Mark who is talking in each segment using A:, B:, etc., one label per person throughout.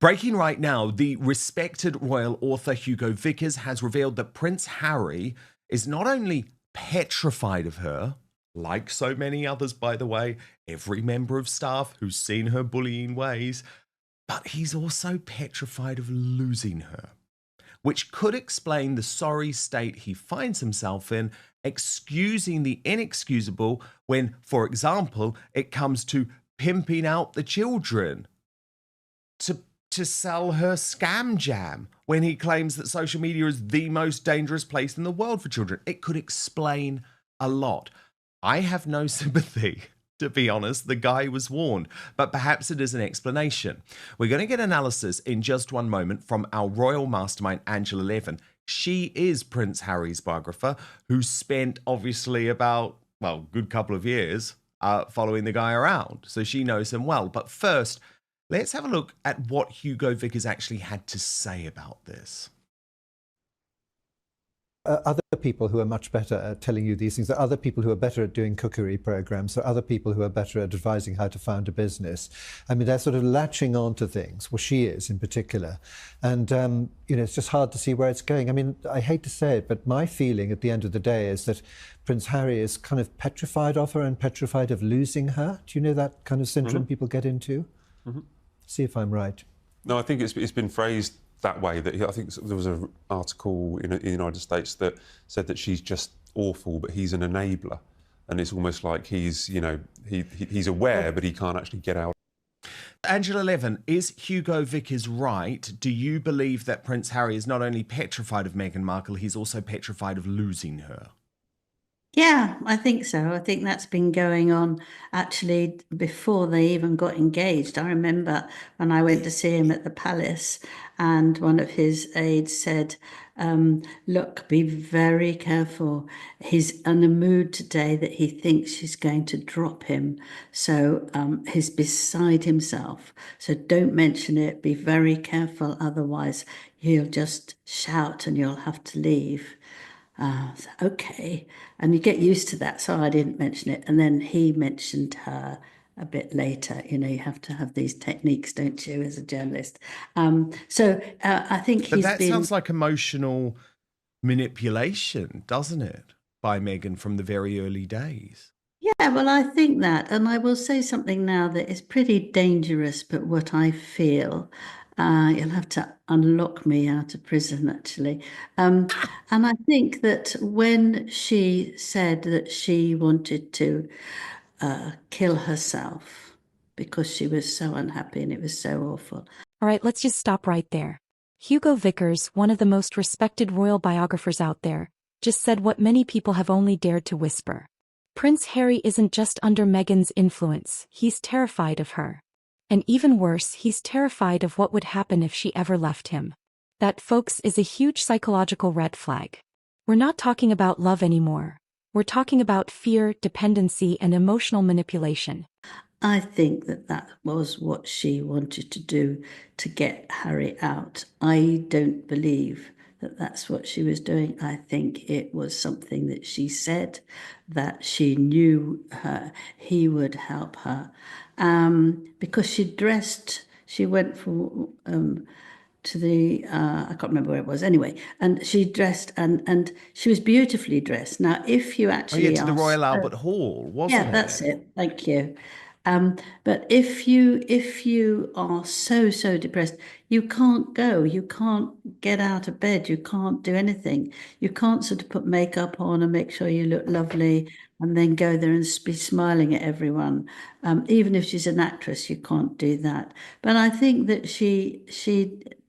A: Breaking right now, the respected royal author Hugo Vickers has revealed that Prince Harry is not only petrified of her, like so many others, by the way, every member of staff who's seen her bullying ways, but he's also petrified of losing her, which could explain the sorry state he finds himself in, excusing the inexcusable when, for example, it comes to pimping out the children to sell her scam jam when he claims that social media is the most dangerous place in the world for children. It could explain a lot. I have no sympathy, to be honest. The guy was warned, but perhaps it is an explanation. We're going to get analysis in just one moment from our royal mastermind, Angela Levin. She is Prince Harry's biographer, who spent obviously about, well, a good couple of years following the guy around. So she knows him well. But first, let's have a look at what Hugo Vickers actually had to say about this.
B: Other people who are much better at telling you these things, there are other people who are better at doing cookery programs, there are other people who are better at advising how to found a business. I mean, they're sort of latching on to things. Well, she is in particular. And, it's just hard to see where it's going. I mean, I hate to say it, but my feeling at the end of the day is that Prince Harry is kind of petrified of her and petrified of losing her. Do you know that kind of syndrome people get into? See if I'm right.
C: No, I think it's been phrased that way. That I think there was an article in the United States that said that she's just awful, but he's an enabler, and it's almost like he's aware, but he can't actually get out.
A: Angela Levin, is Hugo Vickers right? Do you believe that Prince Harry is not only petrified of Meghan Markle, he's also petrified of losing her?
D: Yeah, I think so. I think that's been going on actually before they even got engaged. I remember when I went to see him at the palace and one of his aides said, look, be very careful. He's in a mood today that he thinks she's going to drop him. So he's beside himself. So don't mention it. Be very careful. Otherwise, he'll just shout and you'll have to leave. Okay, and you get used to that, so I didn't mention it. And then he mentioned her a bit later. You have to have these techniques, don't you, as a journalist? So I think
A: But that sounds like emotional manipulation, doesn't it, by Meghan from the very early days?
D: Yeah, well, I think that, and I will say something now that is pretty dangerous, but what I feel. You'll have to unlock me out of prison, actually. And I think that when she said that she wanted to kill herself because she was so unhappy and it was so awful.
E: All right, let's just stop right there. Hugo Vickers, one of the most respected royal biographers out there, just said what many people have only dared to whisper. Prince Harry isn't just under Meghan's influence, he's terrified of her. And even worse, he's terrified of what would happen if she ever left him. That, folks, is a huge psychological red flag. We're not talking about love anymore. We're talking about fear, dependency, and emotional manipulation.
D: I think that was what she wanted to do to get Harry out. I don't believe that that's what she was doing. I think it was something that she said, that she knew he would help her. Because she went to the, I can't remember where it was anyway, and she dressed and she was beautifully dressed. Now, if you actually
A: to the Royal Albert Hall, wasn't it?
D: Yeah, that's it. Thank you. But if you are so depressed, you can't go, you can't get out of bed, you can't do anything. You can't sort of put makeup on and make sure you look lovely and then go there and be smiling at everyone. Even if she's an actress, you can't do that. But I think that she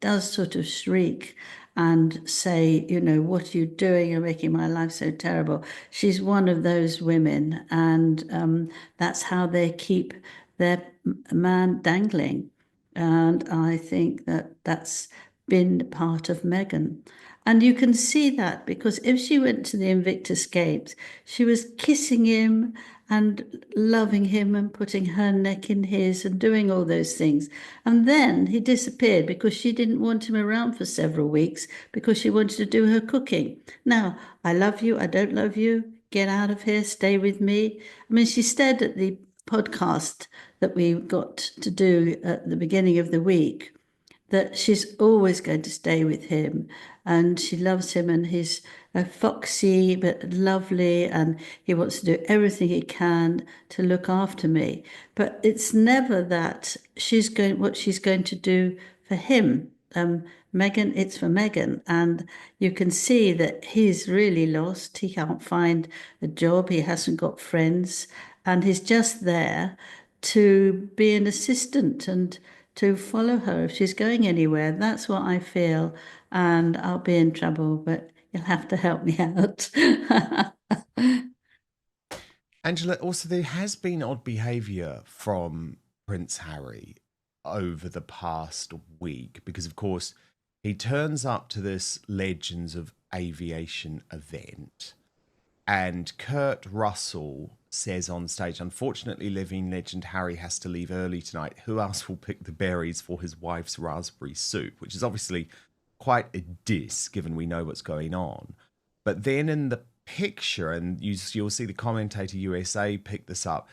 D: does sort of shriek and say, what are you doing? You're making my life so terrible. She's one of those women, and that's how they keep their man dangling. And I think that that's been part of Meghan. And you can see that because if she went to the Invictus Games, she was kissing him and loving him and putting her neck in his and doing all those things. And then he disappeared because she didn't want him around for several weeks because she wanted to do her cooking. Now, I love you, I don't love you, get out of here, stay with me. I mean, she said at the podcast that we got to do at the beginning of the week that she's always going to stay with him, and she loves him, and he's foxy but lovely, and he wants to do everything he can to look after me. But it's never that what she's going to do for him. Meghan, it's for Meghan, and you can see that he's really lost. He can't find a job, he hasn't got friends, and he's just there to be an assistant and to follow her if she's going anywhere. That's what I feel, and I'll be in trouble, but you'll have to help me out.
A: Angela, also, there has been odd behaviour from Prince Harry over the past week because, of course, he turns up to this Legends of Aviation event, and Kurt Russell says on stage, unfortunately, living legend Harry has to leave early tonight. Who else will pick the berries for his wife's raspberry soup? Which is obviously quite a diss, given we know what's going on. But then in the picture, and you'll see the commentator USA pick this up,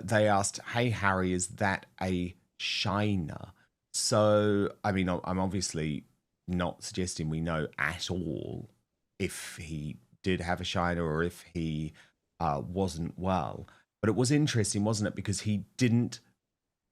A: they asked, hey, Harry, is that a shiner? So, I mean, I'm obviously not suggesting we know at all if he did have a shiner or if he wasn't well. But it was interesting, wasn't it? Because he didn't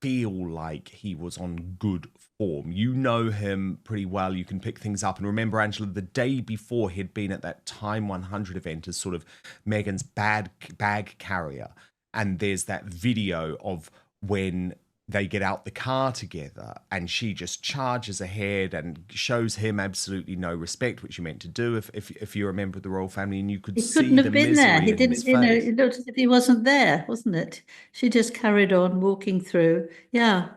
A: feel like he was on good form. You know him pretty well. You can pick things up. And remember, Angela, the day before he'd been at that Time 100 event as sort of Meghan's bag carrier. And there's that video of when they get out the car together and she just charges ahead and shows him absolutely no respect, which you meant to do if you're a member of the royal family, and you could see
D: couldn't have
A: the
D: been there.
A: misery
D: He
A: in
D: didn't,
A: his
D: you know,
A: face.
D: it looked as if he wasn't there, wasn't it? She just carried on walking through. Yeah.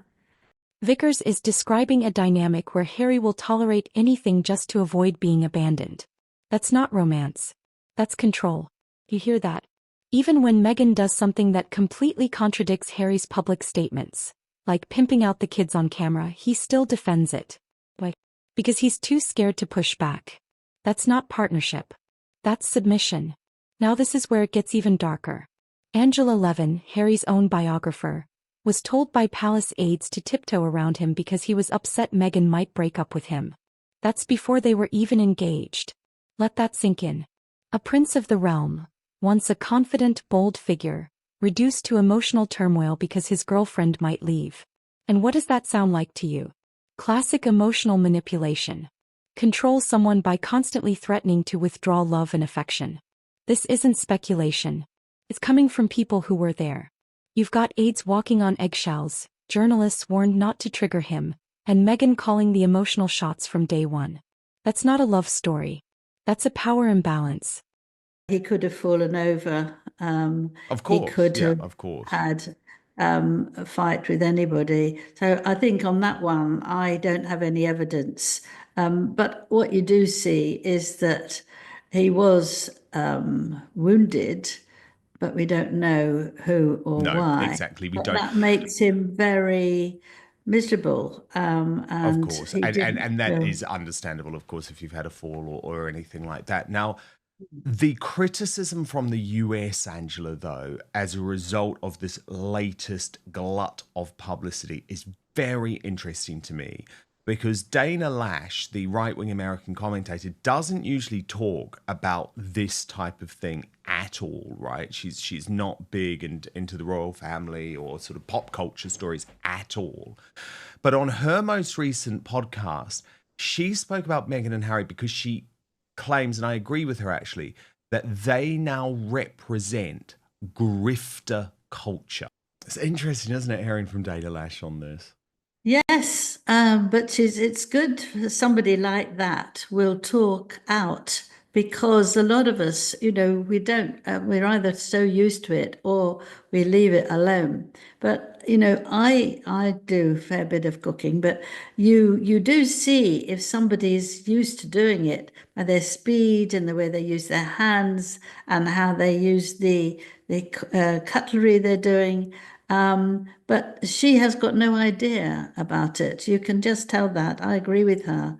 E: Vickers is describing a dynamic where Harry will tolerate anything just to avoid being abandoned. That's not romance. That's control. You hear that? Even when Meghan does something that completely contradicts Harry's public statements, like pimping out the kids on camera, he still defends it. Why? Because he's too scared to push back. That's not partnership. That's submission. Now this is where it gets even darker. Angela Levin, Harry's own biographer, was told by palace aides to tiptoe around him because he was upset Meghan might break up with him. That's before they were even engaged. Let that sink in. A prince of the realm, once a confident, bold figure, reduced to emotional turmoil because his girlfriend might leave. And what does that sound like to you? Classic emotional manipulation. Control someone by constantly threatening to withdraw love and affection. This isn't speculation. It's coming from people who were there. You've got aides walking on eggshells, journalists warned not to trigger him, and Meghan calling the emotional shots from day one. That's not a love story. That's a power imbalance.
D: He could have fallen over.
A: Of course,
D: he could
A: yeah,
D: have
A: of course.
D: had a fight with anybody. So I think on that one, I don't have any evidence. But what you do see is that he was wounded, but we don't know who or
A: No,
D: why.
A: exactly. We
D: But
A: don't.
D: that makes him very miserable.
A: Of
D: And
A: course,
D: he didn't
A: and that
D: feel-
A: is understandable, of course, if you've had a fall or anything like that. Now, the criticism from the US, Angela, though, as a result of this latest glut of publicity is very interesting to me because Dana Lash, the right-wing American commentator, doesn't usually talk about this type of thing at all, right? She's not big into the royal family or sort of pop culture stories at all. But on her most recent podcast, she spoke about Meghan and Harry because she claims, and I agree with her actually, that they now represent grifter culture. It's interesting, isn't it, hearing from Dana Lash on this?
D: Yes, but it's good for somebody like that will talk out, because a lot of us, we don't, we're either so used to it or we leave it alone. But, I do a fair bit of cooking, but you do see if somebody's used to doing it by their speed and the way they use their hands and how they use the cutlery they're doing. But she has got no idea about it. You can just tell that. I agree with her.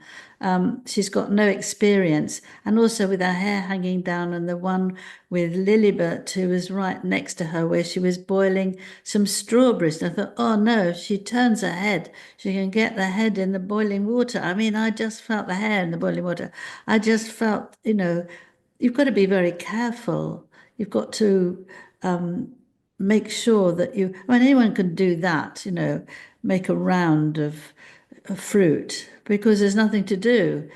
D: She's got no experience. And also with her hair hanging down, and the one with Lilibet, who was right next to her, where she was boiling some strawberries. And I thought, oh no, she turns her head. She can get the head in the boiling water. I mean, I just felt the hair in the boiling water. I just felt, you've got to be very careful. You've got to make sure that anyone can do that, make a round of fruit because there's nothing to do.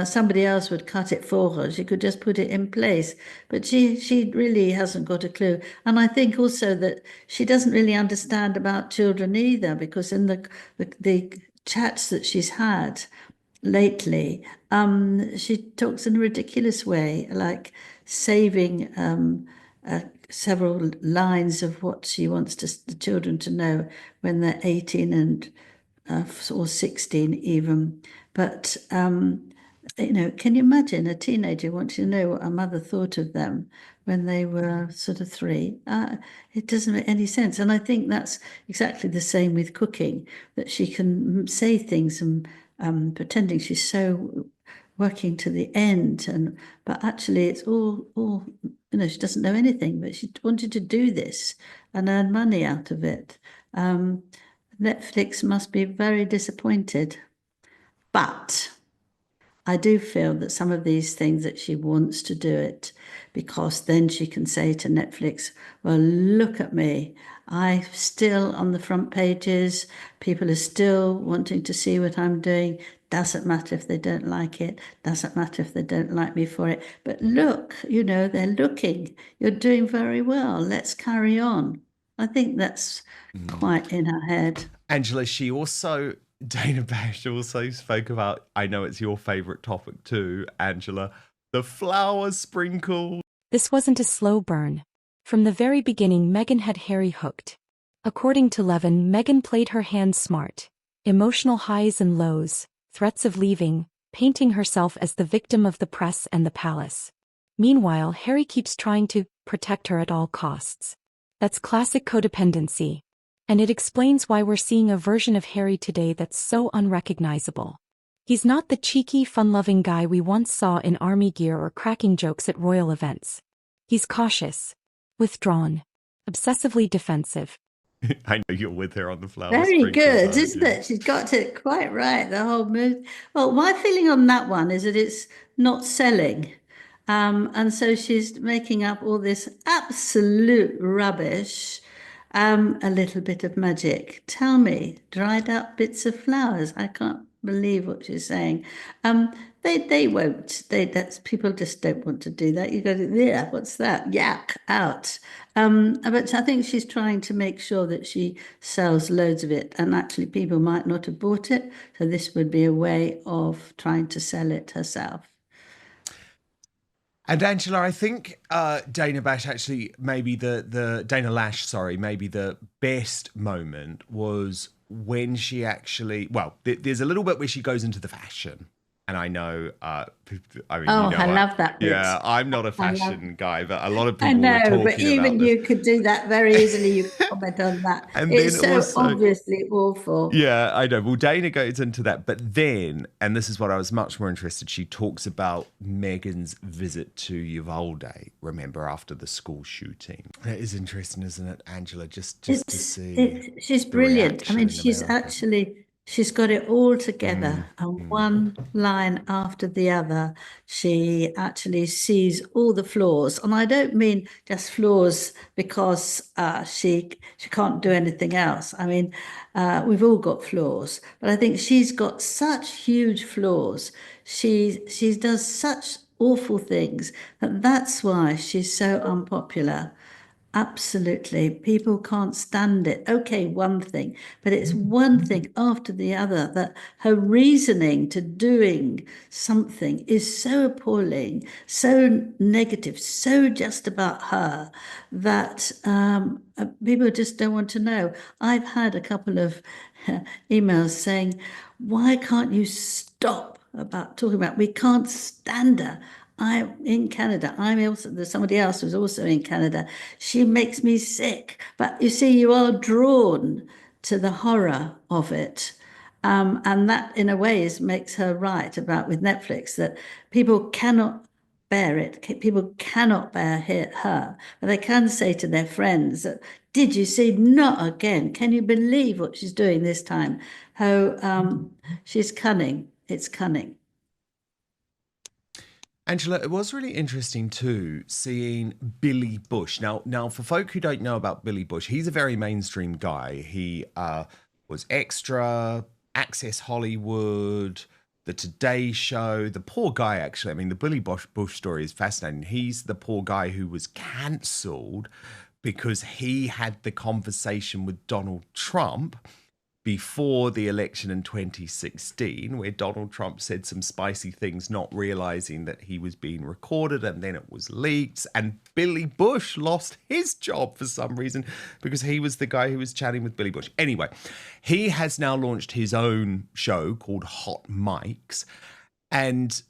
D: Somebody else would cut it for her. She could just put it in place. But she really hasn't got a clue. And I think also that she doesn't really understand about children either, because in the chats that she's had lately, she talks in a ridiculous way, like saving several lines of what she wants the children to know when they're 18 and or 16 even. But can you imagine a teenager wanting to know what a mother thought of them when they were sort of 3? It doesn't make any sense. And I think that's exactly the same with cooking, that she can say things and pretending she's so working to the end, but actually it's all she doesn't know anything, but she wanted to do this and earn money out of it. Netflix must be very disappointed. But I do feel that some of these things that she wants to do it because then she can say to Netflix, well, look at me. I'm still on the front pages. People are still wanting to see what I'm doing. Doesn't matter if they don't like it. Doesn't matter if they don't like me for it. But look, they're looking. You're doing very well. Let's carry on. I think that's quite in her head.
A: Angela, Dana Bash also spoke about, I know it's your favourite topic too, Angela, the flower sprinkle.
E: This wasn't a slow burn. From the very beginning, Meghan had Harry hooked. According to Levin, Meghan played her hand smart. Emotional highs and lows, threats of leaving, painting herself as the victim of the press and the palace. Meanwhile, Harry keeps trying to protect her at all costs. That's classic codependency. And it explains why we're seeing a version of Harry today that's so unrecognizable. He's not the cheeky, fun-loving guy we once saw in army gear or cracking jokes at royal events. He's cautious, withdrawn, obsessively defensive.
A: I know you're with her on the flower
D: Very
A: sprinkle,
D: good, isn't it? She's got it quite right, the whole mood. Well, my feeling on that one is that it's not selling. And so she's making up all this absolute rubbish. A little bit of magic. Tell me, dried up bits of flowers. I can't believe what she's saying. They won't. That's people just don't want to do that. You go, yeah, what's that? Yak out. But I think she's trying to make sure that she sells loads of it, and actually people might not have bought it. So this would be a way of trying to sell it herself.
A: And Angela, I think Dana Bash actually, maybe Dana Lash, sorry, maybe the best moment was when she actually, there's a little bit where she goes into the fashion. And I know, I
D: love that bit.
A: Yeah, I'm not a fashion guy, but a lot of people
D: I know,
A: were talking
D: but even
A: about
D: you could do that very easily. You could comment on that.
A: And
D: it's
A: then
D: so obviously awful.
A: Yeah, I know. Well, Dana goes into that, but then, and this is what I was much more interested, she talks about Meghan's visit to Uvalde, remember, after the school shooting. That is interesting, isn't it, Angela, just to see.
D: She's brilliant. I mean, she's got it all together, and one line after the other, she actually sees all the flaws. And I don't mean just flaws because she can't do anything else. I mean, we've all got flaws, but I think she's got such huge flaws. She does such awful things, and that's why she's so unpopular. Absolutely. People can't stand it. Okay, one thing, but it's one thing after the other that her reasoning to doing something is so appalling, so negative, so just about her that people just don't want to know. I've had a couple of emails saying, why can't you stop about talking about, we can't stand her. I'm in Canada. I'm also, there's somebody else who's also in Canada. She makes me sick. But you see, you are drawn to the horror of it. And that, in a way, makes her right about with Netflix that people cannot bear it. People cannot bear her, but they can say to their friends, "Did you see? Not again! Can you believe what she's doing this time? How she's cunning. It's cunning."
A: Angela, it was really interesting too seeing Billy Bush. Now, for folk who don't know about Billy Bush, he's a very mainstream guy. He was Extra, Access Hollywood, The Today Show. The poor guy, actually. I mean, the Billy Bush story is fascinating. He's the poor guy who was cancelled because he had the conversation with Donald Trump before the election in 2016, where Donald Trump said some spicy things, not realizing that he was being recorded, and then it was leaked. And Billy Bush lost his job for some reason because he was the guy who was chatting with Billy Bush. Anyway, he has now launched his own show called Hot Mics. And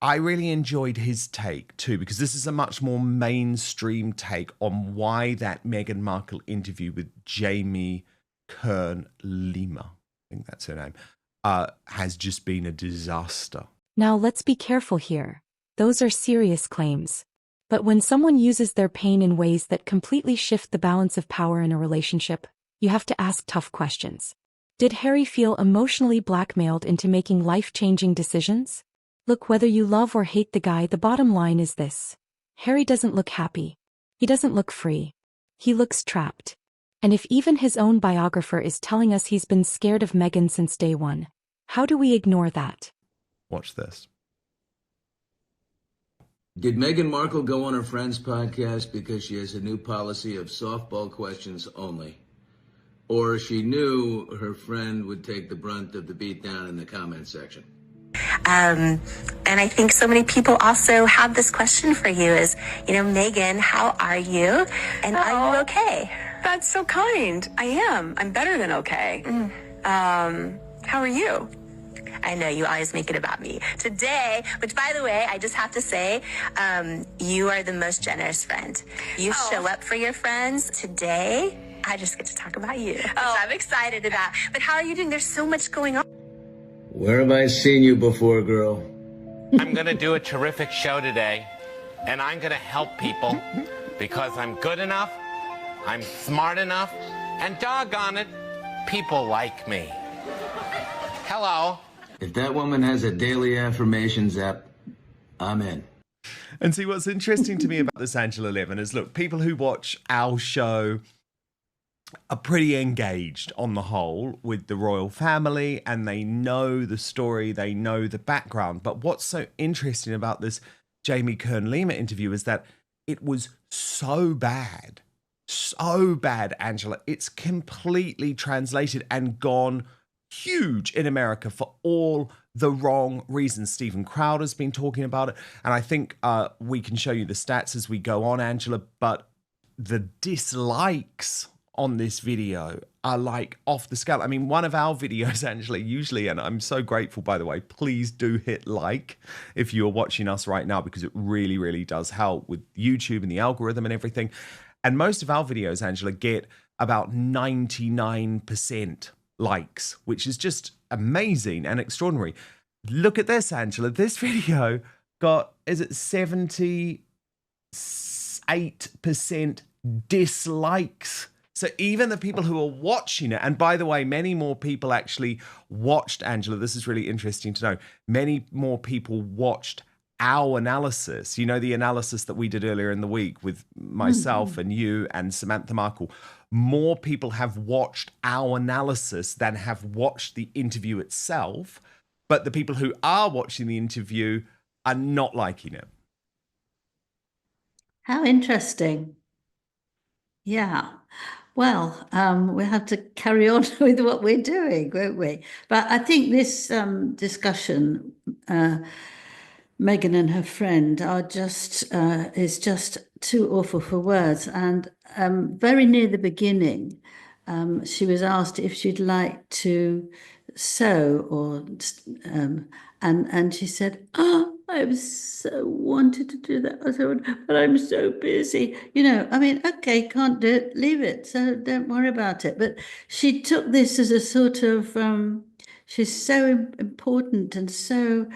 A: I really enjoyed his take too, because this is a much more mainstream take on why that Meghan Markle interview with Jamie Kern Lima, I think that's her name, has just been a disaster.
E: Now let's be careful here. Those are serious claims. But when someone uses their pain in ways that completely shift the balance of power in a relationship, you have to ask tough questions. Did Harry feel emotionally blackmailed into making life-changing decisions? Look, whether you love or hate the guy, the bottom line is this. Harry doesn't look happy. He doesn't look free. He looks trapped. And if even his own biographer is telling us he's been scared of Meghan since day one, how do we ignore that?
A: Watch this.
F: Did Meghan Markle go on her friend's podcast because she has a new policy of softball questions only? Or she knew her friend would take the brunt of the beatdown in the comment section?
G: And I think so many people also have this question for you is, Meghan, how are you? And are you okay?
H: That's so kind. I am. I'm better than okay. How are you?
G: I know you always make it about me. Today, which by the way, I just have to say, you are the most generous friend. You show up for your friends. Today, I just get to talk about you, which I'm excited about. But how are you doing? There's so much going on.
F: Where have I seen you before, girl?
I: I'm going to do a terrific show today, and I'm going to help people because I'm good enough, I'm smart enough, and doggone it, people like me. Hello.
F: If that woman has a daily affirmations app, I'm in.
A: And see, what's interesting to me about this, Angela Levin, is look, people who watch our show are pretty engaged on the whole with the royal family, and they know the story, they know the background. But what's so interesting about this Jamie Kern Lima interview is that it was so bad, Angela. It's completely translated and gone huge in America for all the wrong reasons. Stephen Crowder's been talking about it, and I think we can show you the stats as we go on, Angela, but the dislikes on this video are like off the scale. I mean, one of our videos, Angela, usually, and I'm so grateful, by the way, please do hit like if you're watching us right now, because it really, really does help with YouTube and the algorithm and everything. And most of our videos, Angela, get about 99% likes, which is just amazing and extraordinary. Look at this, Angela. This video got, is it 78% dislikes? So even the people who are watching it, and by the way, many more people actually watched, Angela, this is really interesting to know, many more people watched our analysis, the analysis that we did earlier in the week with myself and you and Samantha Markle. More people have watched our analysis than have watched the interview itself, but the people who are watching the interview are not liking it.
D: How interesting. Yeah. Well, we have to carry on with what we're doing, won't we? But I think this discussion, Meghan and her friend, is just too awful for words. And very near the beginning, she was asked if she'd like to sew, or and she said, "Oh, I've so wanted to do that. I said, but I'm so busy. I mean, okay, can't do it, leave it. So don't worry about it. But she took this as a sort of, she's so important and so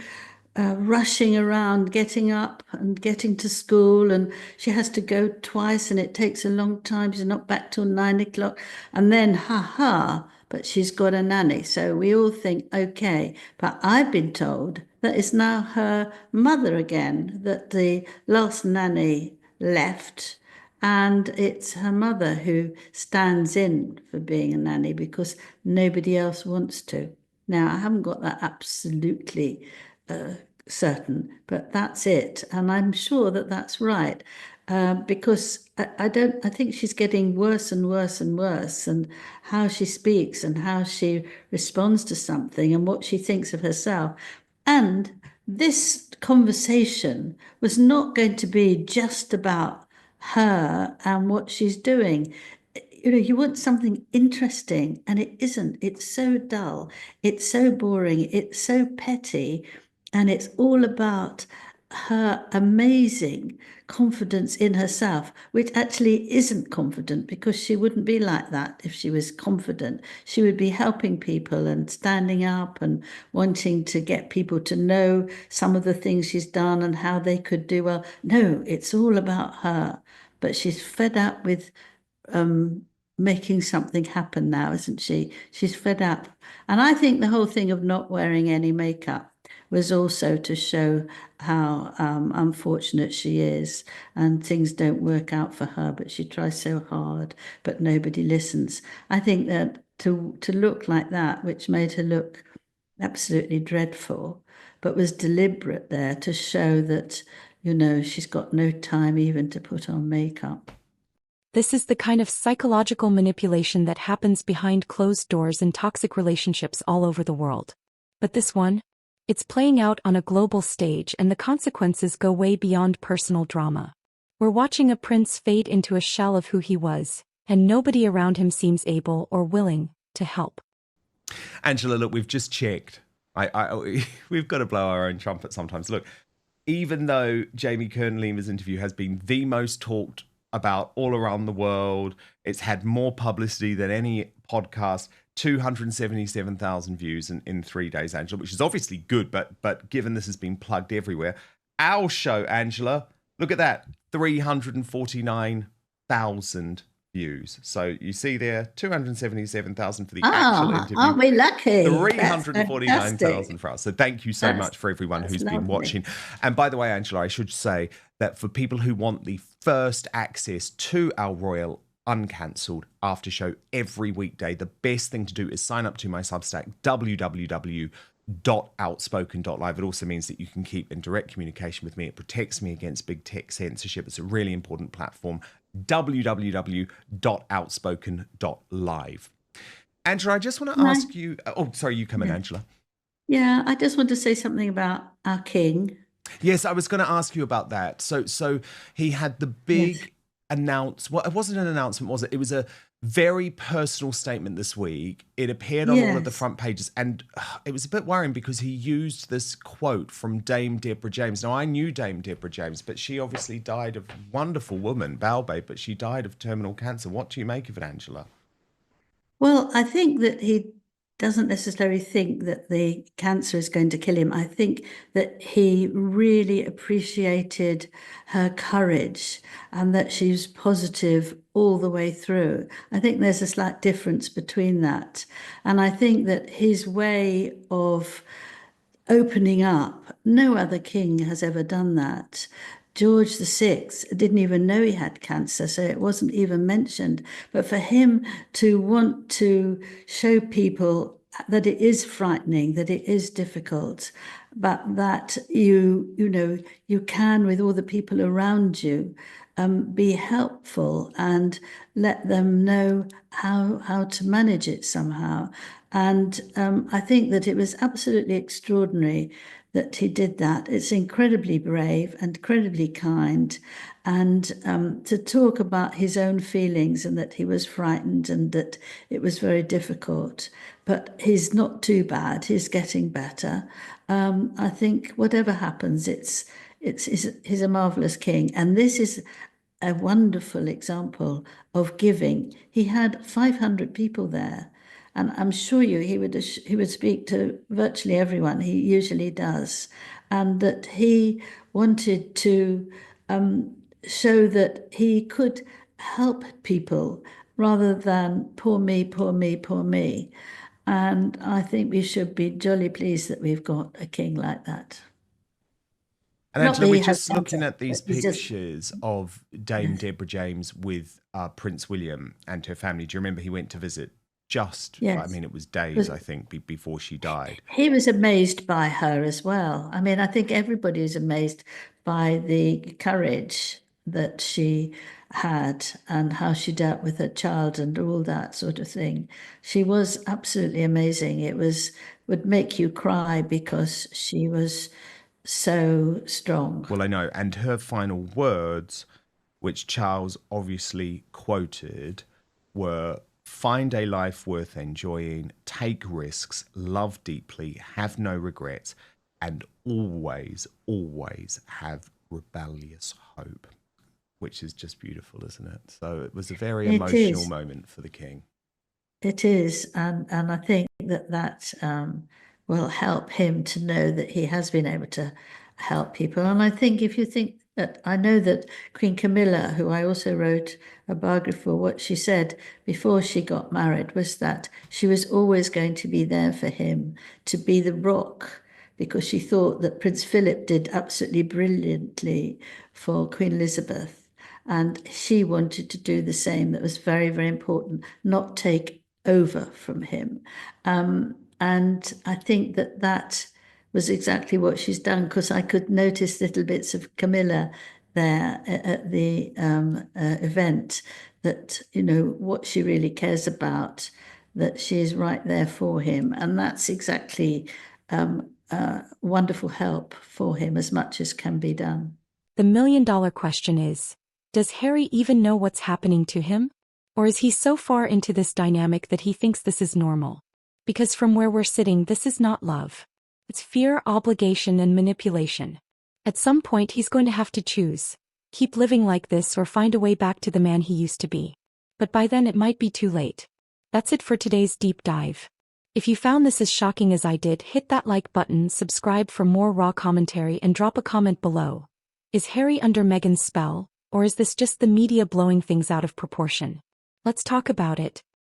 D: rushing around, getting up and getting to school, and she has to go twice, and it takes a long time. She's not back till 9 o'clock, and then but she's got a nanny. So we all think, okay, but I've been told that it's now her mother again, that the last nanny left. And it's her mother who stands in for being a nanny because nobody else wants to. Now, I haven't got that absolutely certain, but that's it. And I'm sure that that's right. Because I think she's getting worse and worse and worse, and how she speaks and how she responds to something and what she thinks of herself. And this conversation was not going to be just about her and what she's doing. You want something interesting, and it isn't. It's so dull, it's so boring, it's so petty, and it's all about her amazing confidence in herself, which actually isn't confident, because she wouldn't be like that if she was confident. She would be helping people and standing up and wanting to get people to know some of the things she's done and how they could do well. No, it's all about her. But she's fed up with making something happen now, isn't she? She's fed up. And I think the whole thing of not wearing any makeup was also to show how unfortunate she is, and things don't work out for her, but she tries so hard, but nobody listens. I think that to look like that, which made her look absolutely dreadful, but was deliberate there to show that, she's got no time even to put on makeup.
E: This is the kind of psychological manipulation that happens behind closed doors in toxic relationships all over the world. But this one? It's playing out on a global stage, and the consequences go way beyond personal drama. We're watching a prince fade into a shell of who he was, and nobody around him seems able or willing to help.
A: Angela, look, we've just checked. We've got to blow our own trumpet sometimes. Look, even though Jamie Kern-Lima's interview has been the most talked about all around the world, it's had more publicity than any podcast, 277,000 views in 3 days, Angela, which is obviously good, but given this has been plugged everywhere, our show, Angela, look at that, 349,000 views. So you see there, 277,000 for the actual interview.
D: Aren't we lucky?
A: 349,000 for us. So thank you so much for everyone who's been watching. And by the way, Angela, I should say that for people who want the first access to our Royal Uncancelled after show every weekday, the best thing to do is sign up to my Substack, www.outspoken.live. It also means that you can keep in direct communication with me. It protects me against big tech censorship. It's a really important platform. www.outspoken.live. Angela, I just want to ask you... Oh, sorry, you come in, Angela.
D: Yeah, I just want to say something about our king.
A: Yes, I was going to ask you about that. So he had the big well, it wasn't an announcement, was it? It was a very personal statement this week. It appeared on all of the front pages, and it was a bit worrying because he used this quote from Dame Deborah James. Now, I knew Dame Deborah James, but she obviously died of wonderful woman, Balbe, but she died of terminal cancer. What do you make of it, Angela?
D: Well, I think that he doesn't necessarily think that the cancer is going to kill him. I think that he really appreciated her courage and that she's positive all the way through. I think there's a slight difference between that. And I think that his way of opening up, no other king has ever done that. George VI didn't even know he had cancer, so it wasn't even mentioned. But for him to want to show people that it is frightening, that it is difficult, but that you can, with all the people around you, be helpful and let them know how to manage it somehow. And I think that it was absolutely extraordinary that he did that. It's incredibly brave and incredibly kind. And to talk about his own feelings and that he was frightened and that it was very difficult. But he's not too bad. He's getting better. I think whatever happens, he's a marvelous king. And this is a wonderful example of giving. He had 500 people there. And I'm sure he would speak to virtually everyone. He usually does, and that he wanted to show that he could help people rather than poor me, poor me, poor me. And I think we should be jolly pleased that we've got a king like that.
A: And
D: Not
A: Angela,
D: that he
A: we're
D: has
A: just looking
D: cancer,
A: at these
D: but he's just-
A: pictures of Dame Deborah James with Prince William and her family. Do you remember he went to visit
D: Yes.
A: I mean, it was days, I think, before she died.
D: He was amazed by her as well. I mean, I think everybody is amazed by the courage that she had and how she dealt with her child and all that sort of thing. She was absolutely amazing. Would make you cry because she was so strong.
A: Well, I know. And her final words, which Charles obviously quoted, were, "Find a life worth enjoying, take risks, love deeply, have no regrets, and always, always have rebellious hope," which is just beautiful, isn't it? So it was a very emotional moment for the king.
D: It is, and I think that will help him to know that he has been able to help people. And I think if you think that, I know that Queen Camilla, who I also wrote a biography for, what she said before she got married was that she was always going to be there for him, to be the rock, because she thought that Prince Philip did absolutely brilliantly for Queen Elizabeth. And she wanted to do the same. That was very, very important, not take over from him. And I think that was exactly what she's done, because I could notice little bits of Camilla there at the event, that, what she really cares about, that she is right there for him. And that's exactly wonderful help for him, as much as can be done.
E: The million-dollar question is, does Harry even know what's happening to him? Or is he so far into this dynamic that he thinks this is normal? Because from where we're sitting, this is not love. It's fear, obligation, and manipulation. At some point, he's going to have to choose. Keep living like this or find a way back to the man he used to be. But by then it might be too late. That's it for today's deep dive. If you found this as shocking as I did, hit that like button, subscribe for more raw commentary, and drop a comment below. Is Harry under Meghan's spell, or is this just the media blowing things out of proportion? Let's talk about it.